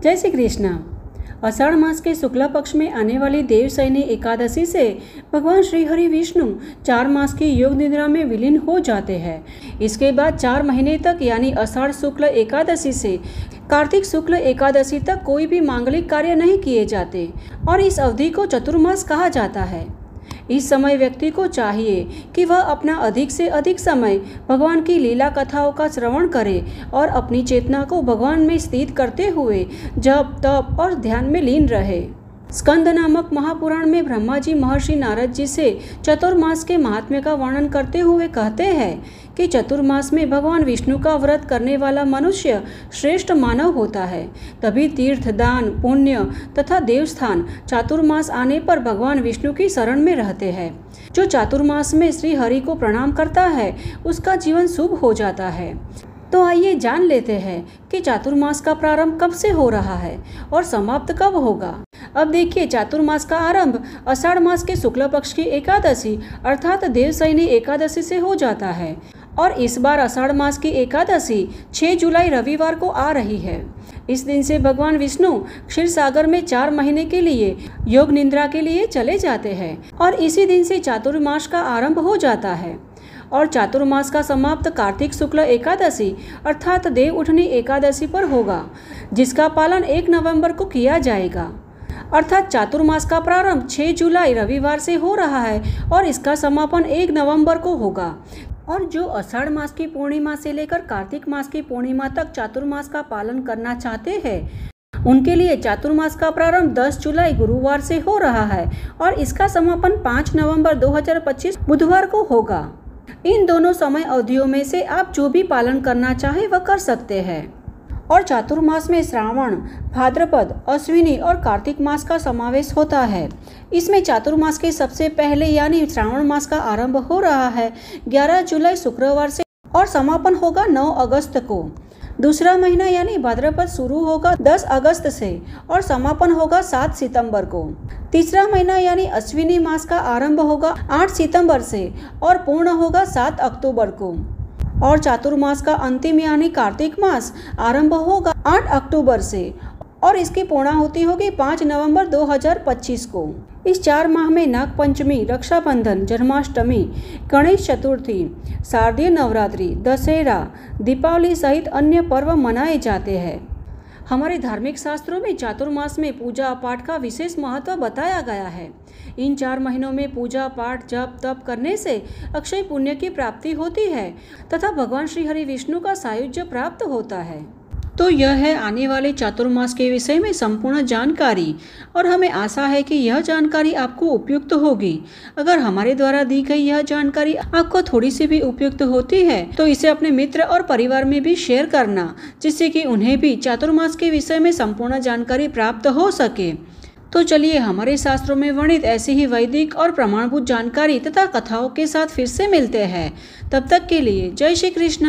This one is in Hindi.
जय श्री कृष्ण। आषाढ़ मास के शुक्ला पक्ष में आने वाली देवशयनी एकादशी से भगवान श्री हरि विष्णु 4 मास की योग निद्रा में विलीन हो जाते हैं। इसके बाद 4 महीने तक यानी आषाढ़ शुक्ल एकादशी से कार्तिक शुक्ल एकादशी तक कोई भी मांगलिक कार्य नहीं किए जाते और इस अवधि को चतुर्मास कहा जाता है। इस समय व्यक्ति को चाहिए कि वह अपना अधिक से अधिक समय भगवान की लीला कथाओं का श्रवण करे और अपनी चेतना को भगवान में स्थित करते हुए जप तप और ध्यान में लीन रहे। स्कंद नामक महापुराण में ब्रह्मा जी महर्षि नारद जी से चतुर्मास के महात्म्य का वर्णन करते हुए कहते हैं कि चतुर्मास में भगवान विष्णु का व्रत करने वाला मनुष्य श्रेष्ठ मानव होता है। तभी तीर्थ दान पुण्य तथा देवस्थान चातुर्मास आने पर भगवान विष्णु की शरण में रहते हैं। जो चातुर्मास में श्री हरि को प्रणाम करता है उसका जीवन शुभ हो जाता है। तो आइए जान लेते हैं कि चातुर्मास का प्रारंभ कब से हो रहा है और समाप्त कब होगा। अब देखिए, चातुर्मास का आरंभ आषाढ़ मास के शुक्ल पक्ष की एकादशी अर्थात देवशयनी एकादशी से हो जाता है और इस बार आषाढ़ मास की एकादशी 6 जुलाई रविवार को आ रही है। इस दिन से भगवान विष्णु क्षीर सागर में 4 महीने के लिए योग निद्रा के लिए चले जाते हैं और इसी दिन से चातुर्मास का आरंभ हो जाता है और चातुर्मास का समाप्त कार्तिक शुक्ल एकादशी अर्थात देव उठनी एकादशी पर होगा, जिसका पालन 1 नवंबर को किया जाएगा। अर्थात चातुर्मास का प्रारंभ 6 जुलाई रविवार से हो रहा है और इसका समापन 1 नवंबर को होगा। और जो आषाढ़ मास की पूर्णिमा से लेकर कार्तिक मास की पूर्णिमा तक चातुर्मास का पालन करना चाहते हैं उनके लिए चातुर्मास का प्रारंभ 10 जुलाई गुरुवार से हो रहा है और इसका समापन 5 नवंबर 2025 बुधवार को होगा। इन दोनों समय अवधियों में से आप जो भी पालन करना चाहे वह कर सकते हैं। और चातुर्मास में श्रावण, भाद्रपद, अश्विनी और कार्तिक मास का समावेश होता है। इसमें चातुर्मास के सबसे पहले यानी श्रावण मास का आरंभ हो रहा है 11 जुलाई शुक्रवार से और समापन होगा 9 अगस्त को। दूसरा महीना यानी भाद्रपद शुरू होगा 10 अगस्त से और समापन होगा 7 सितंबर को। तीसरा महीना यानी अश्विनी मास का आरंभ होगा 8 सितंबर से और पूर्ण होगा 7 अक्टूबर को। और चातुर्मास का अंतिम यानी कार्तिक मास आरंभ होगा 8 अक्टूबर से और इसकी पूर्णाहुति होगी 5 नवंबर 2025 को। इस 4 माह में नाग पंचमी, रक्षाबंधन, जन्माष्टमी, गणेश चतुर्थी, शारदीय नवरात्रि, दशहरा, दीपावली सहित अन्य पर्व मनाए जाते हैं। हमारे धार्मिक शास्त्रों में चातुर्मास में पूजा पाठ का विशेष महत्व बताया गया है। इन 4 महीनों में पूजा पाठ जप तप करने से अक्षय पुण्य की प्राप्ति होती है तथा भगवान श्री हरि विष्णु का सायुज्य प्राप्त होता है। तो यह है आने वाले चातुर्मास के विषय में संपूर्ण जानकारी और हमें आशा है कि यह जानकारी आपको उपयुक्त होगी। अगर हमारे द्वारा दी गई यह जानकारी आपको थोड़ी सी भी उपयुक्त होती है तो इसे अपने मित्र और परिवार में भी शेयर करना, जिससे कि उन्हें भी चातुर्मास के विषय में संपूर्ण जानकारी प्राप्त हो सके। तो चलिए, हमारे शास्त्रों में वर्णित ऐसी ही वैदिक और प्रमाणभूत जानकारी तथा कथाओं के साथ फिर से मिलते हैं। तब तक के लिए जय श्री कृष्ण।